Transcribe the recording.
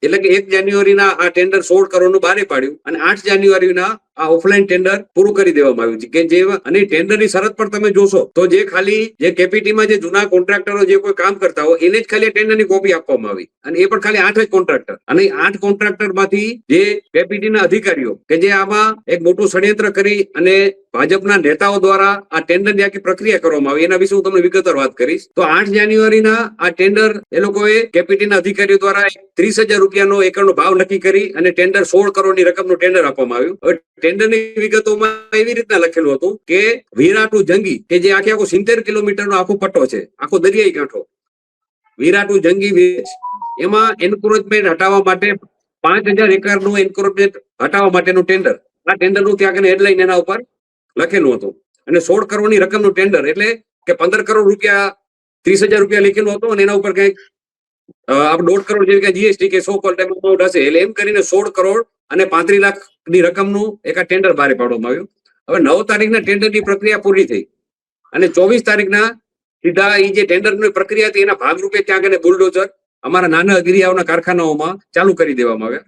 એટલે કે 1 જાન્યુઆરીના આ ટેન્ડર 16 કરોડનું બહાર પાડ્યું અને 8 જાન્યુઆરીના આ ઓફલાઈન ટેન્ડર પૂરું કરી દેવામાં આવ્યું છે કે જે અને ટેન્ડરની શરત પણ તમે જોશો તો જે ખાલી જે કેપીટીમાં જે જૂના કોન્ટ્રાક્ટરો જે કોઈ કામ કરતા હોય એને જ ખાલી ટેન્ડરની કોપી આપવામાં આવી અને એ પણ ખાલી 8 જ કોન્ટ્રાક્ટર અને 8 કોન્ટ્રાક્ટર માંથી જે કેપીટીના અધિકારીઓ કે જે આમાં એક મોટું ષડયંત્ર કરી અને ભાજપના નેતાઓ દ્વારા આ ટેન્ડરની આખી પ્રક્રિયા કરવામાં આવી એના વિશે હું તમને વિગતવાર વાત કરીશ. તો 8 જાન્યુઆરીના આ ટેન્ડર એ લોકોએ કેપીટીના અધિકારીઓ દ્વારા 30,000 રૂપિયાનો એકરનો ભાવ નક્કી કરી અને ટેન્ડર 16 કરોડની રકમનું ટેન્ડર આપવામાં આવ્યું. હવે ટેન્ડરની વિગતોમાં એવી રીતના લખેલું હતું કે વીરા ટુ જંગી કે જે આખો 70 કિલોમીટરનો આખો પટ્ટો છે, આખો દરિયાઈ કાંઠો, વીરા ટુ જંગી વિલેજ, એમાં એન્ક્રોચમેન્ટ હટાવવા માટે 5,000 એકરનું એન્ક્રોચમેન્ટ હટાવવા માટેનું ટેન્ડર. આ ટેન્ડરનું ત્યાં હેડલાઈન એના ઉપર લખેલું હતું અને 16 કરોડની રકમનું ટેન્ડર એટલે કે 15 કરોડ રૂપિયા 30,000 રૂપિયા લખેલું હતું અને એના ઉપર કઈક 1.5 કરોડ જેવી જીએસટી કે 100 કોલ અમાઉન્ટ હશે એટલે એમ કરીને 16 કરોડ અને 35 લાખની રકમનું એક આ ટેન્ડર બહાર પાડવામાં આવ્યું. હવે 9 તારીખના ટેન્ડરની પ્રક્રિયા પૂરી થઈ અને 24 તારીખના સીધા એ જે ટેન્ડરની પ્રક્રિયા હતી એના ભાગરૂપે ત્યાં આગળ બુલડોઝર અમારા નાના અગરિયાઓના કારખાનાઓમાં ચાલુ કરી દેવામાં આવ્યા.